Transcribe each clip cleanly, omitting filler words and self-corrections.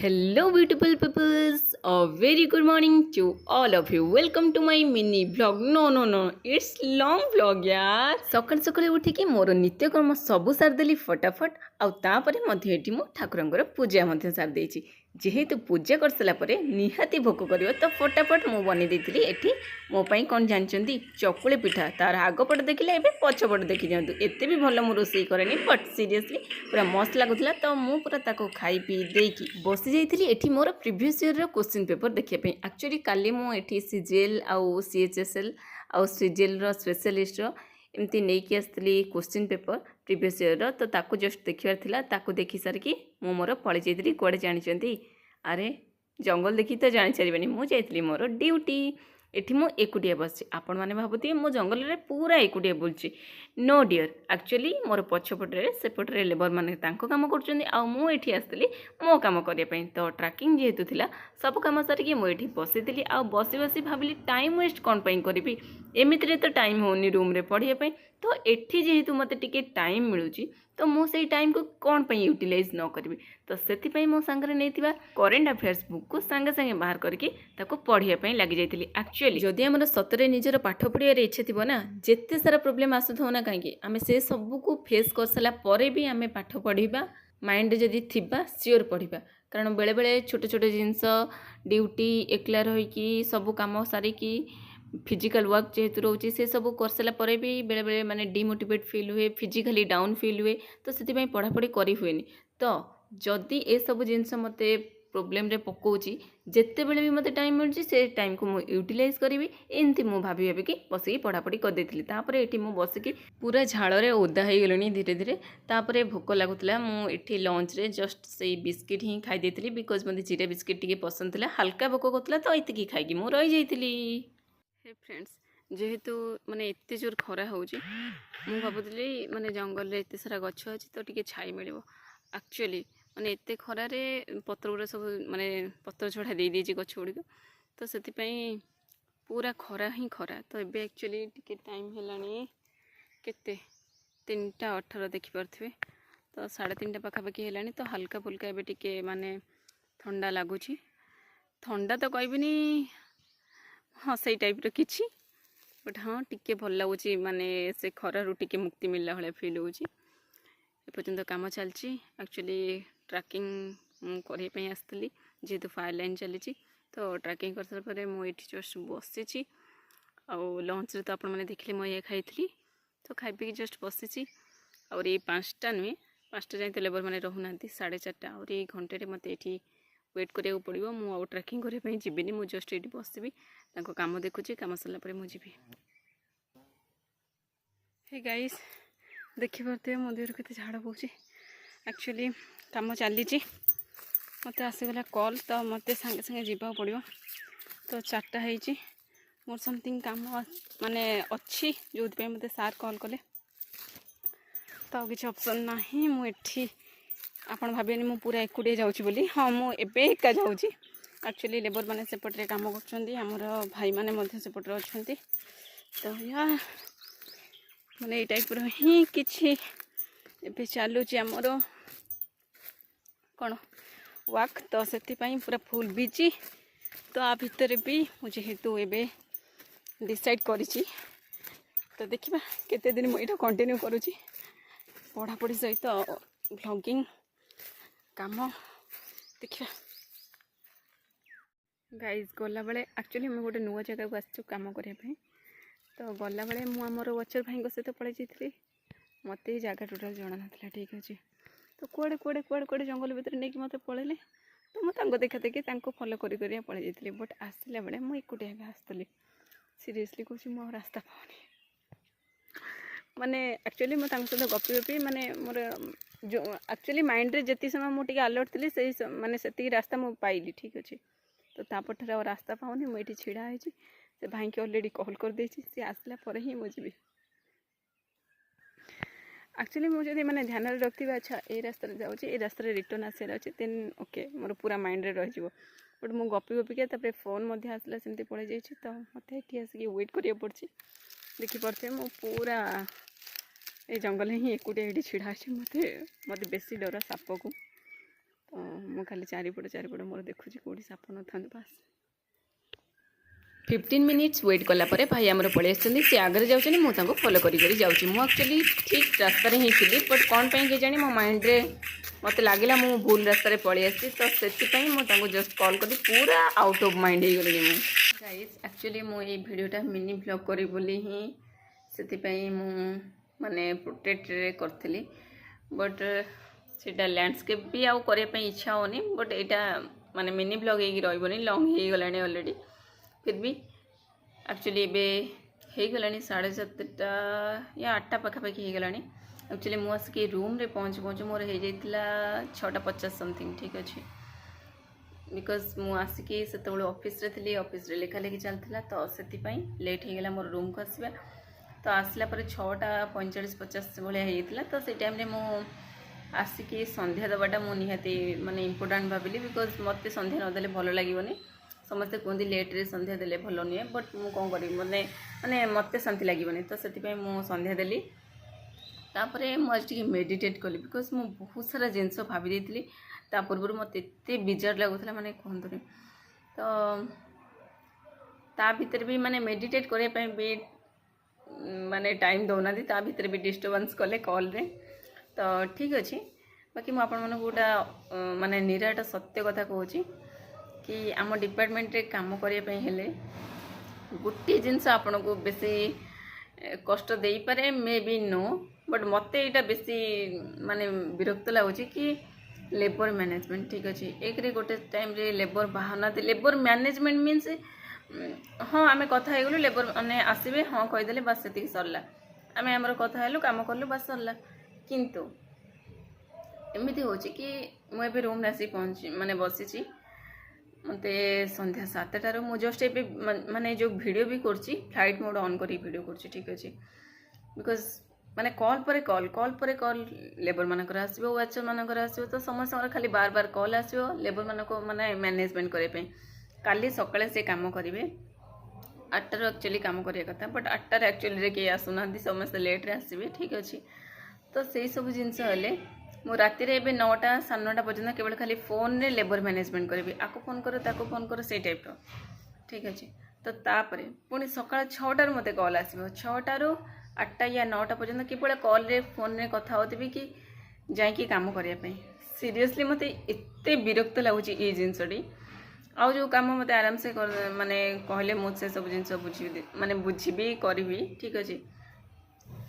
Hello, beautiful peoples. A very good morning to all of you. Welcome to my mini vlog. No, it's long vlog यार. ସକାଳୁ ସକାଳୁ ଉଠିକି ମୋର ନିତ୍ୟକର୍ମ ସବୁ ସାରିଦେଲି ଫଟାଫଟ ଆଉ ତାପରେ ମଧ୍ୟ ଏଠି ମୁଁ ଠାକୁରଙ୍କର ପୂଜା ମଧ୍ୟ ସାରିଦେଇଛି ଯେହେତୁ ପୂଜା କରିସାରିଲା ପରେ ନିହାତି ଭୋକ କରିବ ତ ଫଟାଫଟ ମୁଁ ବନେଇ ଦେଇଥିଲି ଏଠି ମୋ ପାଇଁ କ'ଣ ଜାଣିଛନ୍ତି ଚକୁଳି ପିଠା ତାର ଆଗପଟ ଦେଖିଲେ ଏବେ ପଛପଟ ଦେଖି ଦିଅନ୍ତୁ ଏତେ ବି ଭଲ ମୁଁ ରୋଷେଇ କରେନି ବଟ୍ ସିରିୟସଲି ପୁରା ମସ୍ତ ଲାଗୁଥିଲା ତ ମୁଁ ପୁରା ତାକୁ ଖାଇ ପିଇ ଦେଇକି ବସି ଯାଇଥିଲି ଏଠି ମୋର ପ୍ରିଭିୟସ୍ ଇୟର୍ର କ୍ୱେଶ୍ଚିନ୍ ପେପର୍ ଦେଖିବା ପାଇଁ ଆକ୍ଚୁଆଲି କାଲି ମୁଁ ଏଠି ସିଜିଏଲ୍ ଆଉ CHSL ଆଉ ସିଜିଏଲ୍ର ସ୍ପେଶାଲିଷ୍ଟର ଏମିତି ନେଇକି ଆସିଥିଲି କ୍ୱେଶ୍ଚିନ୍ ପେପର୍ ପ୍ରିଭିୟସ୍ ଇୟର୍ର ତ ତାକୁ ଜଷ୍ଟ ଦେଖିବାର ଥିଲା ତାକୁ ଦେଖି ସାରିକି ମୁଁ ମୋର ପଳେଇ ଯାଇଥିଲି କୁଆଡ଼େ ଜାଣିଛନ୍ତି ଆରେ ଜଙ୍ଗଲ ଦେଖି ତ ଜାଣିସାରିବେନି ମୁଁ ଯାଇଥିଲି ମୋର ଡ୍ୟୁଟି ଏଠି ମୁଁ ଏକୁଟିଆ ବସିଛି ଆପଣମାନେ ଭାବୁଥିବେ ମୁଁ ଜଙ୍ଗଲରେ ପୁରା ଏକୁଟିଆ ବୁଲୁଛି नो डियर एक्चुअली मोर पछपटे सेपटे लेबर मैंने कम कर मु आसती मो कम करने तो ट्रैकिंग जेहेतु थिला सब कम सारिकी मुझे बसी आ बसी बसी भाविली टाइम वेस्ट कौन करी एमती तो टाइम होनी रूम रे पढ़ाई तो एठी जेहेतु मत टे टाइम मिलूँ तो मुझे टाइम को कौन पर यूटिलाइज न करी तो से मो सांगे नहीं करेन्ट अफेयर्स बुक को सांगे सांगे बाहर करके पढ़ाई लगी जाइए एक्चुअली जदि आम सतरे निजर पाठ पढ़ार इच्छा थी ना जिते सारा प्रोब्लेम आसुथो ना कहीं आम से सबको फेस कर सारापर भी आम पाठ पढ़ा माइंड जदि थी सियोर पढ़ा कारण बेले बेले छोट छोट जिनस ड्यूटी एकला रहीकि सब कम सारिकी फिजिकल वर्क जेहेतु रोचे से सब कर सारापर भी बेले बेले माने डिमोटिवेट फील हुए फिजिकली डाउन फील हुए तो से पढ़ापढ़ी करी हुए तो जदि ए सब जिनस मत प्रोब्लेम रे पकाउची जिते बेले भी मत टाइम मिलूँ से टाइम को मुझे यूटिलाइज करी एमती मुझे भाभी भाविकी बसिकी पढ़ापढ़ी करदेली ये बसिकी पूरा झाड़े ओदा हो गली धीरे धीरे तापर भोक लगुला मुझे लंच रे जस्ट से बिस्किट ही खाई देती बिकज मत जीरा बिस्किट टी पसंद था हल्का भोक करता तो ये खाई मुझे रही जाइली हे फ्रेंड्स जेहेतु माने एत जोर खरा हो भावुली माने जंगल में एत सारा गछ अच्छी तो टी छाई मिल एक्चुअली माने एत खरारे पत्र गुड़ा सब माने पत्र झड़ा दे दीजिए गछ गुड़िक तो से पूरा खरा ही खरा तो ये एक्चुअली टी टाइम है केते 3:18 देखिपे तो 3:30 पाखापाखि है तो हल्का फुल्का एवं टी माने ठंडा लगुच ठंडा तो कहबिनी हाँ से टाइप किछि बट हाँ टिके भल लगुच माने से खरारू टिके मुक्ति मिलला भाया फिल होपर्यंत काम चलती एक्चुअली ट्रैकिंग करने आसती जेहेतु फायर लाइन चली तो ट्रैकिंग कर सारापर मुझे जस्ट बसी लंच रे तो आपण मैंने देखिले मुझे खाई तो खाई पी जस्ट बसी और ये 5टा नुहे 5टा जाए तो लेबर मैंने रोना 4:30 और ये घंटे मत ये वेट करा पड़ो मुझे ट्रैकिंग करने जीविनी मुझे जस्ट ये बसबी काम देखुची कम सरला मुझे हे गाइस देखी पारे मो देह के झाड़ बोची एक्चुअली कम चली मत आसीगला कॉल तो मत सांगे सांगे जीवा पड़ो तो 4टा है मोर समथिंग काम माने अच्छी जो मत सार कॉल कले तो किसी ऑप्शन ना मुझे आपण भावे मु पूरा एकुटिया जाऊँगी बोली हाँ मुझे एका जाऊँगी एक्चुअली लेबर मैंने सेपटे कम कर भाई मैंने सेपटे अच्छा तो यार मैंने ये टाइप ही किसी चलुची आमर कौन वाक तो से पूरा फुल बिजी तो आ भितर भी मुझे हेतु एवं डिसाइड करी तो देखा केते दिन मुझे कंटिन्यू करुँची पढ़ापढ़ी सहित व्लॉगिंग काम देखा गाइज गला बेले एक्चुअली मैं गोटे नुआ जगह को आसचु काम करने तो गला बेले मुझे वचर भाई सहित पड़े जाइए मत ही जगह टोटाल जना ना ठीक अच्छे तो कुआड़े कुआड़े कुआड़े कुआड़े जंगल भितर नहीं मत पड़े तो मुझे देखा देखी फॉलो कर पड़े जाइए बट आसला बेले मुझे एकुटिया आसती सीरीयसली कहूँ मो रास्ता पाऊनी माने एक्चुअली मुझे सहित गपी गपी माने मोर जो एक्चुअली माइंड रे जति समय मुझे अलर्ट थी से माने से रास्ता मुझे पाइली ठीक अच्छे तो तापठार आ रास्ता पाऊनी मुझे छिड़ा है से भाई की अलरेडी कॉल कर दे सी आसला पर ही मुझे एक्चुअली मुझे मैंने ध्यान रखी अच्छा ये रास्ता जाऊँगी ये रास्ता रिटर्न आसार अच्छे देन ओके मोर पूरा माइंड रे रही बट मु गपी गपिका फोन आसला सेमती पड़े जाइए तो मत ये आसिक वेट करा पड़ी देखिपे मु पूरा ये जंगल ही एकुटिया ये छिड़ा मत मत बेसी डर साप को तो ମୁଁ ଖାଲି ଚାରିପଟେ ମୋର ଦେଖୁଛି କେଉଁଠି ସାପ ନଥାନ୍ତୁ ବାସ୍। 15 ମିନିଟ୍ସ ୱେଟ୍ କଲାପରେ ଭାଇ ଆମର ପଳେଇ ଆସିଛନ୍ତି। ସେ ଆଗରେ ଯାଉଛନ୍ତି, ମୁଁ ତାଙ୍କୁ ଫଲୋ କରି ଯାଉଛି। ମୁଁ ଆକ୍ଚୁଆଲି ଠିକ୍ ରାସ୍ତାରେ ହିଁ ଥିଲି, ବଟ୍ କ'ଣ ପାଇଁ କେଜାଣି ମୋ ମାଇଣ୍ଡରେ ମୋତେ ଲାଗିଲା ମୁଁ ଭୁଲ ରାସ୍ତାରେ ପଳେଇ ଆସିଛି। ତ ସେଥିପାଇଁ ମୁଁ ତାଙ୍କୁ ଜଷ୍ଟ କଲ୍ କଲି, ପୁରା ଆଉଟ୍ ଅଫ୍ ମାଇଣ୍ଡ ହେଇଗଲିଣି ମୁଁ। ଗାଇସ୍ ଆକ୍ଚୁଆଲି ମୁଁ ଏଇ ଭିଡ଼ିଓଟା ମିନି ବ୍ଲଗ୍ କରିବି ବୋଲି ହିଁ ସେଥିପାଇଁ ମୁଁ ମାନେ ପ୍ରୋଟେକ୍ଟରେ କରିଥିଲି, ବଟ୍ ସେଇଟା ଲ୍ୟାଣ୍ଡସ୍କେପ୍ ବି ଆଉ କରିବା ପାଇଁ ଇଚ୍ଛା ହେଉନି। ବଟ୍ ଏଇଟା ମାନେ ମିନି ବ୍ଲଗ୍ ହେଇକି ରହିବନି, ଲଙ୍ଗ୍ ହେଇଗଲାଣି ଅଲରେଡ଼ି। फिर भी एक्चुअली एबे ହେଇଗଲାଣି 7:30 या 8ଟା ପାଖାପାଖି ହେଇଗଲାଣି। एक्चुअली ମୁଁ ଆସିକି ରୁମ୍ରେ ପହଞ୍ଚୁ ମୋର ହେଇଯାଇଥିଲା 6:50 ସମଥିଙ୍ଗ। ଠିକ୍ ଅଛି, ବିକଜ୍ ମୁଁ ଆସିକି ସେତେବେଳେ ଅଫିସ୍ରେ ଥିଲି, ଅଫିସ୍ରେ ଲେଖାଲେଖି ଚାଲିଥିଲା, ତ ସେଥିପାଇଁ ଲେଟ୍ ହେଇଗଲା ମୋର ରୁମ୍କୁ ଆସିବା। ତ ଆସିଲା ପରେ 6:45-50 ଭଳିଆ ହେଇଯାଇଥିଲା। ତ ସେଇ ଟାଇମ୍ରେ ମୁଁ ଆସିକି ସନ୍ଧ୍ୟା ଦେବାଟା ମୁଁ ନିହାତି ମାନେ ଇମ୍ପୋର୍ଟାଣ୍ଟ ଭାବିଲି, ବିକଜ୍ ମୋତେ ସନ୍ଧ୍ୟା ନଦେଲେ ଭଲ ଲାଗିବନି। ସମସ୍ତେ କୁହନ୍ତି ଲେଟ୍ରେ ସନ୍ଧ୍ୟା ଦେଲେ ଭଲ ନୁହେଁ, ବଟ୍ ମୁଁ କ'ଣ କରିବି, ମାନେ ମୋତେ ଶାନ୍ତି ଲାଗିବନି। ତ ସେଥିପାଇଁ ମୁଁ ସନ୍ଧ୍ୟା ଦେଲି। ତାପରେ ମୁଁ ଆଜି ଟିକେ ମେଡ଼ିଟେଟ୍ କଲି, ବିକଜ୍ ମୁଁ ବହୁତ ସାରା ଜିନିଷ ଭାବି ଦେଇଥିଲି। ତା ପୂର୍ବରୁ ମୋତେ ଏତେ ବିଜାର ଲାଗୁଥିଲା ମାନେ କୁହନ୍ତୁନି। ତ ତା ଭିତରେ ବି ମାନେ ମେଡ଼ିଟେଟ୍ କରିବା ପାଇଁ ବି ମାନେ ଟାଇମ୍ ଦେଉନାହାନ୍ତି, ତା ଭିତରେ ବି ଡିଷ୍ଟର୍ବାନ୍ସ କଲେ କଲ୍ରେ। ତ ଠିକ୍ ଅଛି, ବାକି ମୁଁ ଆପଣମାନଙ୍କୁ ଗୋଟା ମାନେ ନିରାଟ ସତ୍ୟ କଥା କହୁଛି कि आम डिपार्टमेंट रे काम करने हेले गोटे जिनस आपन को बेसी कष्ट दे पारे, मे बी नो, बट मत यहाँ बेसी माने विरक्त लगुच कि लेबर मैनेजमेंट। ठीक अच्छे, एक रे गोटे टाइम रे लेबर बाहर लेबर मैनेजमेंट मीन्स हाँ आम कथा गलु लेबर मैंने आसबे, हाँ कहीदे बास से सरला, आम आमर कथा हेलु काम कलु बास सरला। किंतु एमती हो कि मुझे रूम आसी पहुँची माने बसी मत संध्या 7टार मु जस्ट ए माने जो वीडियो भी करछि फ्लाइट मोड ऑन करी वीडियो करछि। ठीक अच्छे, बिकज माने कॉल पर कॉल लेबर मानकर आसो, वाचर मानकर आसो, तो समस्त खाली बार बार कॉल आसो लेबर मान को माने मैनेजमेंट करने। काली सकाळे से काम करेंगे 8टार एक्चुअली काम करिया कथा, बट 8टार एक्चुअली किए आसुना, समस्त लेट्रे आसबे। ठीक अच्छे, तो से सब जिनस हेले मु राति रे 9टा 9:30 पर्यंत केवल खाली फोन रे लेबर मैनेजमेंट करी, आको फोन करो ताको फोन करो से टाइप रो। ठीक अच्छे, तो तापरे पुणी सकाळ 6टार मत कॉल आसो, 6टारू 8टा या 9टा पर्यंत केवल कॉल रे फोन रे कथा होती कि जाइकी काम करने। सीरियसली मत एते विरक्त लगुच ये जिनसटी। आउ जो काम मत आराम से माने कहले मुझे सब जिनस बुझी माने बुझी करी। ठीक अच्छे,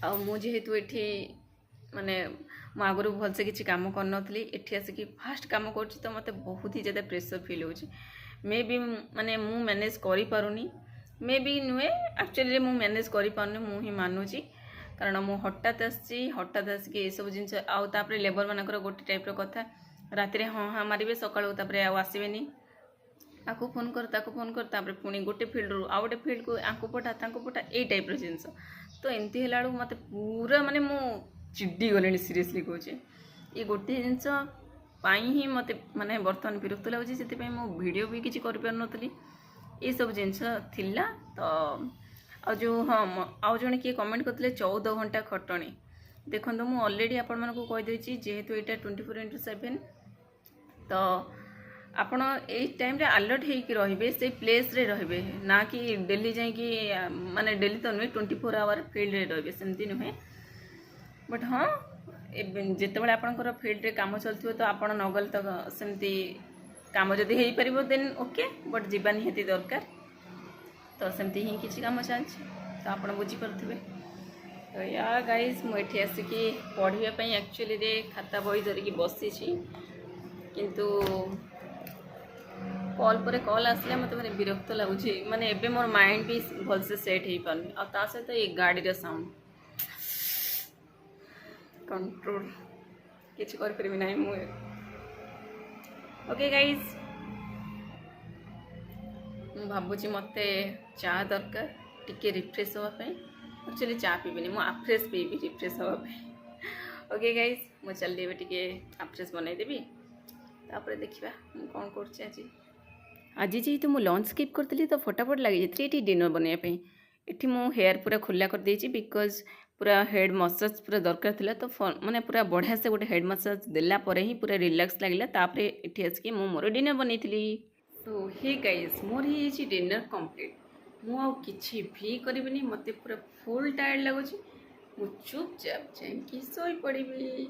आ मु जेहेतु एठी माने मु आगु भलसे किसी काम करनी, एठी आसिकी फास्ट काम कर, तो मत बहुत ही ज़्यादा प्रेशर फील होची। मे बी माने मु मैनेज करि पारुनी, मे बी नुहे एक्चुअली मु मैनेज करि पारुनी, मु ही मानुची। कारण मु हठात आसिकी ये सब जिनस आउ तापरे लेबर मानकर गोटे टाइप रो कथा, राति रे हाँ हाँ मारिबे, सकाळु तापरे आउ आसीबेनी, आकु फोन कर ताकु फोन कर, तापरे पुणी गोटे फील्ड रू आउ गोटे फील्ड को आंकु पठा तांकु पठा, ए टाइप रो जिनस। तो एमती हेला मत पूरा माने मु चिड्डी गले। सीरियसली कहूँ ये गोटे जिनस ही मत माने बर्तमान विरक्त लगुच, से मो वीडियो भी किसी कर पार्नी ये सब जिनस थिला। तो आ जो हाँ आउ जड़े किए कमेंट करते 14 घंटा खटणी, देखो मु ऑलरेडी आपण मानक कहीदे जेहेतु यहाँ 24/7, तो आपण ए टाइम रे अलर्ट होइकी रहिबे, से प्लेस रे रहिबे, ना कि डेली जाइकी माने डेली तो नुहे 24 आवर फील्ड रे रहिबे, सेमती नुहे। बट हाँ जितेबाला आपणकर फील्ड रे काम चलथिबो तो आपण नगल तो सेमती काम जदि हेई परिबो देन ओके, बट जीवा निहाती दरकार। तो सेमती ही किसी काम चलछि, तो आपण बुझी पारथिबे। तो या गाइस मु एठी आसिकी पढ़िबा पई एक्चुअली रे खाता बही धरिकी बसिछि, किंतु कॉल पर कॉल आसले मत माने विरक्त लगुच, माने एबे मोर माइंड भी भलसे सेट हेई पारनी। आ ता सहित ये गाड़ी रे साउंड कंट्रोल किसी कर परिबि नाही मु। ओके गाइस, मु भाबुची मते चा दरकार टिके रिफ्रेश होवा पे। एक्चुअली चा पीबिनी मु आफ्रेश पीबी रिफ्रेश होवा पे। ओके गाइस, मु चल देबे टिके आफ्रेश बनाई देबी, तापर देखिबा मु कोन करछि। आज जेहेतु मु लंच स्किप करतली तो फटाफट लगी जाती डिनर बनवाई। एठी मु हेयर पूरा खुला कर देछि, बिकज पूरा हेड मसाज पूरा दरकार थिला तो माने पूरा बढ़िया से गोटे हेड मसाज देला परे ही पूरा रिलैक्स लागिला तापरे एठी आसिके मु मोर डिनर बनैथिली। सो हे गाइस मोर ही छी डिनर कंप्लीट मु आ किछि भी करबिनी मते पूरा फुल टायर्ड लागुछि मु चुपचाप जाइकी सोई पड़िबी।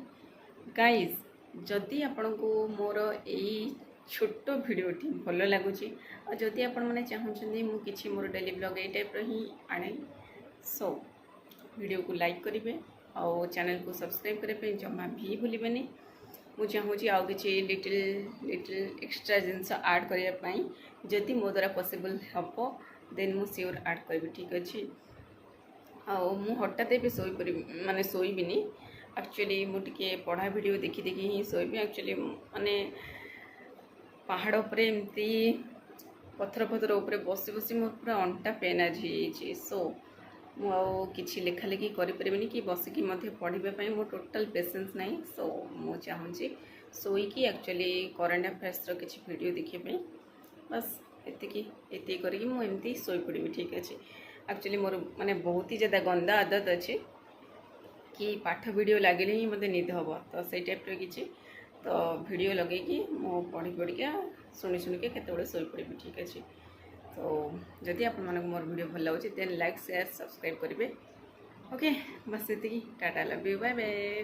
गाइस जदि आपको मोर यही छोट भिडटी भल लगुच और जदि आपण मैंने चाहूँगी मु किछि मोर डेली ब्लॉग ये टाइप ही आने सो वीडियो को लाइक करेंगे और चैनल को सब्सक्राइब करने जमा भी भूलें। मु चाहूँगी आउ कि लिटिल लिटिल एक्सट्रा जिनस ऐड करने जदि मो द्वारा पॉसिबल हम देन मु श्योर ऐड करी ठीक अच्छे। मु हठात भी माने शोबनी एक्चुअली मुझे पढ़ा वीडियो देखी देखी ही शोबी एक्चुअली माने पहाड़ पर एमती पथर पथर उपर बसी बसी मोर पूरा अंटा पेन आज हो सो मुझे लेखा लेखी करें कि बसिकी पढ़ाई मो टोटाल पेसेंस ना सो मु चाहूँगी शोईकी एक्चुअली करेन्ट अफेयर्स किसी वीडियो देखापी बस ये करके मुझे शोई पड़ी ठीक अच्छे। एक्चुअली मोर माने बहुत ही ज़्यादा गंदा आदत अच्छे कि पाठ वीडियो लगे ही मत निद हम तो से टाइप किसी तो वीडियो लगे कि मो पढ़ी पढ़िका शुणी शुणिके केत शोई पड़ी ठीक अच्छे। तो जदि आप मोर वीडियो भल लगे देन लाइक शेयर सब्सक्राइब करेंगे। ओके बस ये tata love you bye bye.